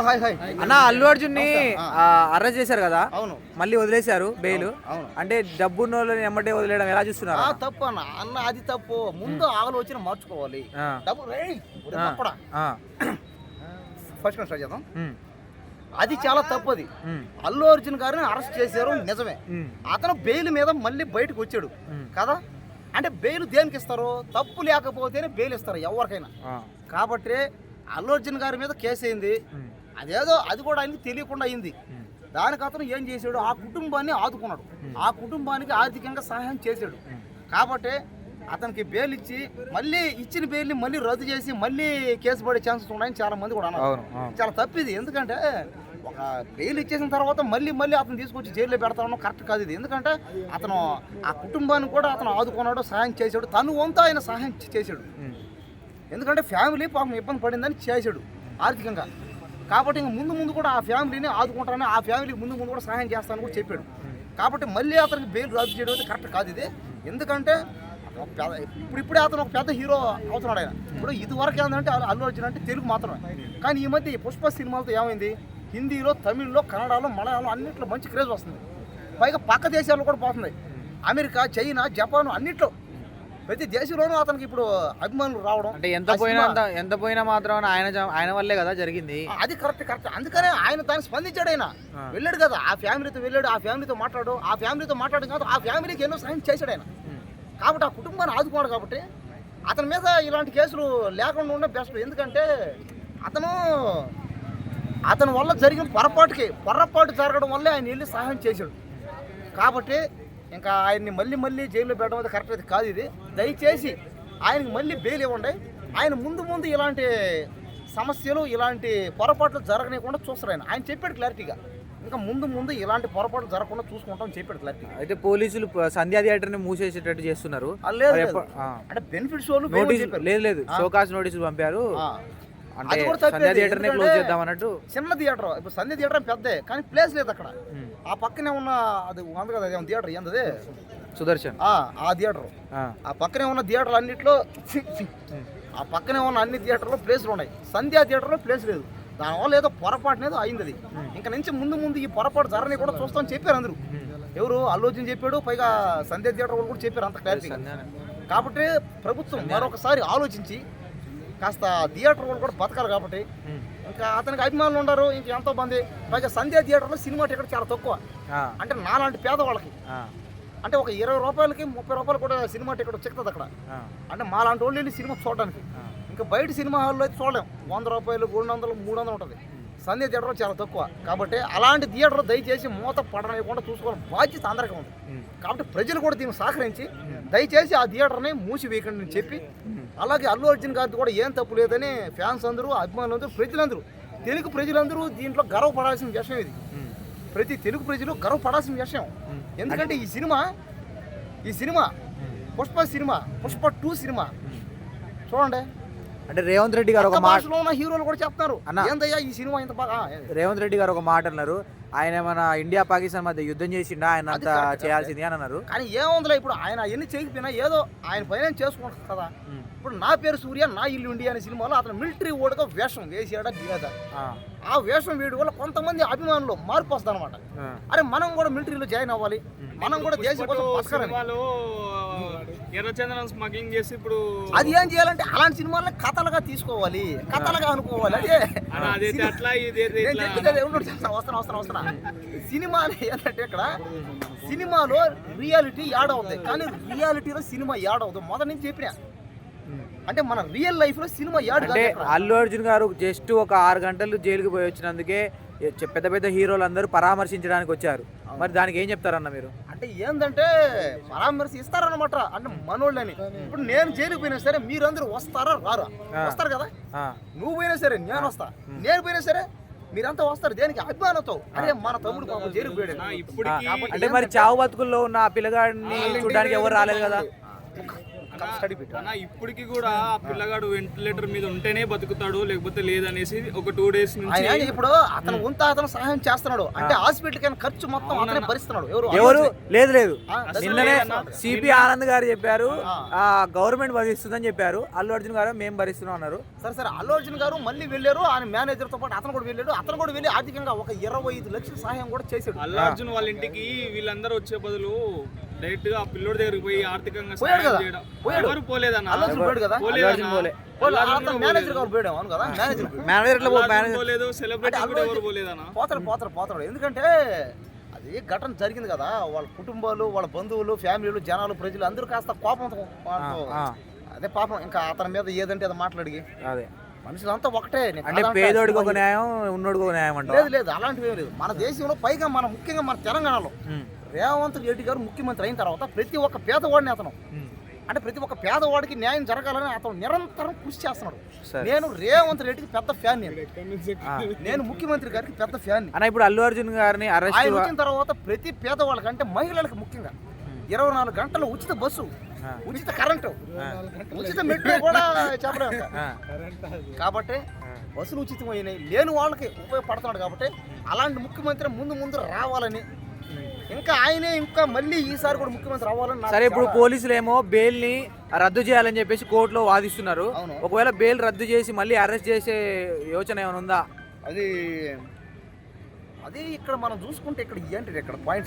Hi hi అన్న అల్లు అర్జున్ ని arrest చేశారు కదా, అవును మళ్ళీ వదిలేశారు బెయిల్. అవును అంటే డబ్బున్న వాళ్ళని ఎమ్మటే వదిలేయడం ఎలా చూస్తున్నారు? తప్పు అన్న అది తప్పు. ముందు ఆలోచన మార్చుకోవాలి. డబ్బు ఫస్ట్ స్టార్ట్ చేద్దాం. అది చాలా తప్పు. అది అల్లు అర్జున్ గారిని అరెస్ట్ చేశారు నిజమే. అతను బెయిల్ మీద మళ్ళీ బయటకు వచ్చాడు కదా. అంటే బెయిల్ దేనికి ఇస్తారు? తప్పు లేకపోతేనే బెయిల్ ఇస్తారు ఎవరికైనా. కాబట్టి అల్లు అర్జున్ గారి మీద కేసు అయింది. అదేదో అది కూడా ఆయనకి తెలియకుండా అయింది. దానికి అతను ఏం చేశాడు? ఆ కుటుంబాన్ని ఆదుకున్నాడు, ఆ కుటుంబానికి ఆర్థికంగా సహాయం చేశాడు. కాబట్టి అతనికి బెయిల్ ఇచ్చి మళ్ళీ ఇచ్చిన బెయిల్ని మళ్ళీ రద్దు చేసి మళ్ళీ కేసు పడే ఛాన్సెస్ ఉన్నాయని చాలా మంది కూడా అన్నారు. చాలా తప్పిది. ఎందుకంటే ఒక బెయిల్ ఇచ్చేసిన తర్వాత మళ్ళీ అతను తీసుకొచ్చి జైల్లో పెడతాను కరెక్ట్ కాదు ఇది. ఎందుకంటే అతను ఆ కుటుంబాన్ని కూడా అతను ఆదుకున్నాడు, సహాయం చేశాడు. తను వంతు ఆయన సహాయం చేశాడు. ఎందుకంటే ఫ్యామిలీ పాపం ఇబ్బంది పడిందని చేశాడు ఆర్థికంగా. కాబట్టి ఇంక ముందు కూడా ఆ ఫ్యామిలీని ఆదుకుంటానని, ఆ ఫ్యామిలీకి ముందు కూడా సహాయం చేస్తానని కూడా చెప్పాడు. కాబట్టి మళ్ళీ అతనికి బెయిల్ రద్దు చేయడం అయితే కరెక్ట్ కాదు ఇది. ఎందుకంటే ఇప్పుడే అతను ఒక పెద్ద హీరో అవుతున్నాడు ఆయన. ఇప్పుడు ఇదివరకు ఏంటంటే అల్లు అర్జున్ అంటే తెలుగు మాత్రమే. కానీ ఈ మధ్య పుష్ప సినిమాలతో ఏమైంది? హిందీలో, తమిళ్లో, కన్నడలో, మలయాళం అన్నింటిలో మంచి క్రేజ్ వస్తుంది. పైగా పక్క దేశాల్లో కూడా పోతుంది. అమెరికా, చైనా, జపాన్ అన్నింటిలో ప్రతి దేశంలోనూ అతనికి ఇప్పుడు అభిమానులు రావడం. అంటే ఎంత పోయినా మాత్రం ఆయన వల్లే కదా జరిగింది. అది కరెక్ట్. అందుకనే ఆయన దాన్ని స్పందించాడు. ఆయన వెళ్ళాడు కదా, ఆ ఫ్యామిలీతో వెళ్ళాడు, ఆ ఫ్యామిలీతో మాట్లాడడం కాదు, ఆ ఫ్యామిలీకి ఎన్నో సహాయం చేశాడు ఆయన. కాబట్టి ఆ కుటుంబాన్ని ఆదుకున్నాడు. కాబట్టి అతని మీద ఇలాంటి కేసులు లేకుండా ఉండే బెస్ట్. ఎందుకంటే అతని వల్ల జరిగిన పొరపాటు జరగడం వల్లే ఆయన వెళ్ళి సహాయం చేశాడు. కాబట్టి ఇంకా ఆయన్ని మళ్ళీ జైల్లో పెట్టడం అయితే కరెక్ట్ అయితే కాదు ఇది. దయచేసి ఆయనకి మళ్ళీ బెయిల్ ఇవ్వండి. ఆయన ముందు ఇలాంటి సమస్యలు, ఇలాంటి పొరపాట్లు జరగనీయకుండా చూస్తారు. ఆయన చెప్పాడు క్లారిటీగా. ఇంకా ముందు ఇలాంటి పొరపాట్లు జరగకుండా చూసుకుంటామని చెప్పాడు క్లారిటీ. అయితే పోలీసులు సంధ్యా థియేటర్ ని మూసేసేటట్టు చేస్తున్నారు. అంటే బెనిఫిట్ షోలు లేదు షోకాస్ నోటీసులు పంపారు. అంటే సంధ్యా థియేటర్ ని క్లోజ్ చేద్దాం అన్నట్టు. చిన్న థియేటర్. ఇప్పుడు సంధ్యా థియేటర్ పెద్దే, కానీ ప్లేస్ లేదు అక్కడ. ఆ పక్కనే ఉన్న అది ఉంది కదా థియేటర్, ఏంటది? సుదర్శన్. ఆ థియేటర్, ఆ పక్కనే ఉన్న థియేటర్లు అన్నింటిలో, ఆ పక్కనే ఉన్న అన్ని థియేటర్లో ప్లేస్లు ఉన్నాయి. సంధ్యా థియేటర్లో ప్లేస్ లేదు. దానివల్ల ఏదో పొరపాటునేదో అయింది అది. ఇంకా నుంచి ముందు ఈ పొరపాటు జరగని కూడా చూస్తామని చెప్పారు అందరూ. ఎవరు? అల్లు అర్జున్ చెప్పాడు, పైగా సంధ్యా థియేటర్ వాళ్ళు కూడా చెప్పారు అంత క్లారిటీ. కాబట్టి ప్రభుత్వం మరొకసారి ఆలోచించి కాస్త థియేటర్ వాళ్ళు కూడా బతకాలి. కాబట్టి ఇంకా అతనికి అభిమానులు ఉండరు ఇంక ఎంతో మంది. పైగా సంధ్యా థియేటర్లో సినిమా టికెట్ చాలా తక్కువ. అంటే నాలాంటి పేదవాళ్ళకి అంటే ఒక 20 రూపాయలకి 30 రూపాయలు కూడా సినిమా టికెట్ చిక్కుతుంది అక్కడ. అంటే మాలాంటి వాళ్ళు వెళ్ళి సినిమా చూడడానికి. ఇంకా బయట సినిమా హాల్లో అయితే చూడలేం. 100 రూపాయలు, 200, 300 ఉంటుంది. సంధ్యా థియేటర్ చాలా తక్కువ. కాబట్టి అలాంటి థియేటర్ దయచేసి మూత పడలేకుండా చూసుకోవాలి బాధ్యత అందరికీ ఉంది. కాబట్టి ప్రజలు కూడా దీన్ని సహకరించి దయచేసి ఆ థియేటర్ని మూసివేయకండి అని చెప్పి, అలాగే అల్లు అర్జున్ గారిది కూడా ఏం తప్పు లేదని ఫ్యాన్స్ అందరూ, అభిమానులందరూ, ప్రజలందరూ, తెలుగు ప్రజలందరూ దీంట్లో గర్వపడాల్సిన విషయం ఇది. ప్రతి తెలుగు ప్రజలు గర్వపడాల్సిన విషయం. ఎందుకంటే ఈ సినిమా పుష్ప 2 సినిమా చూడండి. అంటే రేవంత్ రెడ్డి గారు ఒక మాట, హీరోలు కూడా చెప్తారు ఏందయ్యా ఈ సినిమా ఇంత బాగా. రేవంత్ రెడ్డి గారు ఒక మాట అన్నారు, ఆయన మన ఇండియా పాకిస్తాన్ మధ్య యుద్ధం చేసిండా, ఆయన అంతా చేయాల్సింది అని అన్నారు. కానీ ఏముందిలే, ఇప్పుడు ఆయన ఎన్ని చేయకపోయినా ఏదో ఆయన పైన చేసుకుంటారు కదా. ఇప్పుడు నా పేరు సూర్య, నా ఇల్లు ఇండియా అనే సినిమాలో అతను మిలిటరీ ఓడుగా వేషం వేసాడా లేదా? ఆ వేషం వేయడం వల్ల కొంతమంది అభిమానులు మార్పు వస్తుంది అనమాట. అరే మనం కూడా మిలిటరీలో జాయిన్ అవ్వాలి, మనం కూడా దేశం కోసం బతకాలి. ఎర్రచందనం స్మగ్లింగ్ చేసి ఇప్పుడు అది ఏం చేయాలంటే అలాంటి సినిమాలను కథలుగా తీసుకోవాలి, కథలుగా అనుకోవాలి. అదే వస్తున్నా సినిమా ఏంటంటే ఇక్కడ సినిమాలో రియాలిటీ యాడ్ అవుతాయి, కానీ రియాలిటీలో సినిమా యాడ్ అవుతుంది. మొదటి నుంచి చెప్పినా అంటే మన రియల్ లైఫ్ లో సినిమా యాడ్. అంటే అల్లు అర్జున్ గారు జస్ట్ ఒక 6 గంటలు జైలుకి పోయి వచ్చినందుకే పెద్ద హీరోలు అందరూ పరామర్శించడానికి వచ్చారు. మరి దానికి ఏం చెప్తారన్న మీరు? అంటే ఏంటంటే పరామర్శ ఇస్తారన్నమాట. అంటే మనోళ్ళని ఇప్పుడు నేను జైలుకి పోయినా సరే మీరందరూ వస్తారా రారా? వస్తారు కదా. నువ్వు పోయినా సరే నేను వస్తా, నేను పోయినా సరే మీరంతా వస్తారు. దేనికి? అభిమానంతో. అరే మన తమ్ముడు పాపం జైలుకి పోయాడు. అంటే మరి చావు బతుకుల్లో ఉన్న పిల్లగాడిని చూడడానికి ఎవరు రాలేదు కదా. స్టడీ పెట్టాను. అన్న ఇప్పటికి కూడా ఆ పిల్లగాడు వెంటిలేటర్ మీద ఉంటేనే బతుకుతాడు లేకపోతే లేదనేసి ఒక 2 days నుంచి ఆయన ఇప్పుడు అతను అతను సహాయం చేస్తున్నాడు అంటే హాస్పిటల్ కైనా ఖర్చు మొత్తం అతనే భరిస్తున్నాడు. ఎవరు లేదు అసలు నిన్ననే లేదన్న. సిపి ఆనంద్ గారు చెప్పారు గవర్నమెంట్ భరిస్తుందని చెప్పారు. అల్లు అర్జున్ గారు మేము భరిస్తున్నాం అన్నారు. సరే అల్లు అర్జున్ గారు మళ్ళీ వెళ్ళారు. ఆయన మేనేజర్ తో పాటు అతను కూడా వెళ్ళాడు. అతను కూడా వెళ్ళి ఆర్థికంగా ఒక 25 లక్షల సహాయం కూడా చేశాడు. అల్లు అర్జున్ వాళ్ళ ఇంటికి వీళ్ళందరూ వచ్చే బదులు డైరెక్ట్ గా ఆ పిల్లోడి దగ్గరికి పోయి ఆర్థికంగా పోయాడు సహాయం కదా, చేయడం. పోయాడు. ఎవరు పోలేదన్న అల్లు అర్జున్ పోయాడు కదా, అర్జున్ పోలే. అతను మేనేజర్ గారు పోయాడు అవును కదా, మేనేజర్ మేనేజర్ ఎట్లా పోలేదు, సెలబ్రిటీ కూడా ఎవరు పోలేదన్న. పోతాడు ఎందుకంటే అది ఘటన జరిగింది కదా. వాళ్ళ కుటుంబాలు, వాళ్ళ బంధువులు, ఫ్యామిలీలు, జనాలు, ప్రజలు అందరూ కాస్త కోపంతో అదే పాపం ఇంకా అతని మీద ఏదంటే అది మాట్లాడి అదే మనుషులంతా ఒకటే. అంటే పేదోడికి ఒక న్యాయం ఉన్నోడికి ఒక న్యాయం అంటే లేదు అలాంటివి ఏం లేదు. మన దేశంలో పైగా ముఖ్యంగా మన తెలంగాణలో రేవంత్ రెడ్డి గారు ముఖ్యమంత్రి అయిన తర్వాత ప్రతి ఒక్క పేదవాడిని అతను అంటే ప్రతి ఒక్క పేదవాడికి న్యాయం జరగాలని అతను నిరంతరం కృషి చేస్తున్నాడు. నేను రేవంత్ రెడ్డికి పెద్ద ఫ్యాన్. నేను ముఖ్యమంత్రి గారికి పెద్ద ఫ్యాన్. అన్న ఇప్పుడు అల్లు అర్జున్ గారిని అరెస్ట్ ఆయన వచ్చిన తర్వాత ప్రతి పేదవాళ్ళకి అంటే మహిళలకు ముఖ్యంగా 24 గంటలు ఉచిత బస్సు, ఉచిత కరెంటు, ఉచిత మెట్రో కూడా చెప్పలేదు కాబట్టి బస్సులు ఉచితమైనవి లేని వాళ్ళకి ఉపయోగపడుతున్నాడు. కాబట్టి అలాంటి ముఖ్యమంత్రి ముందు రావాలని ఇంకా మళ్ళీ ఈసారి కూడా ముఖ్యమంత్రి రావాలని. సరే ఇప్పుడు పోలీసులు ఏమో బెయిల్ ని రద్దు చేయాలని చెప్పేసి కోర్టులో వాదిస్తున్నారు. ఒకవేళ బెయిల్ రద్దు చేసి మళ్ళీ అరెస్ట్ చేసే యోచన ఏమైనా ఉందా? అది ఇక్కడ మనం చూసుకుంటే ఇక్కడ ఏంటి ఇక్కడ పాయింట్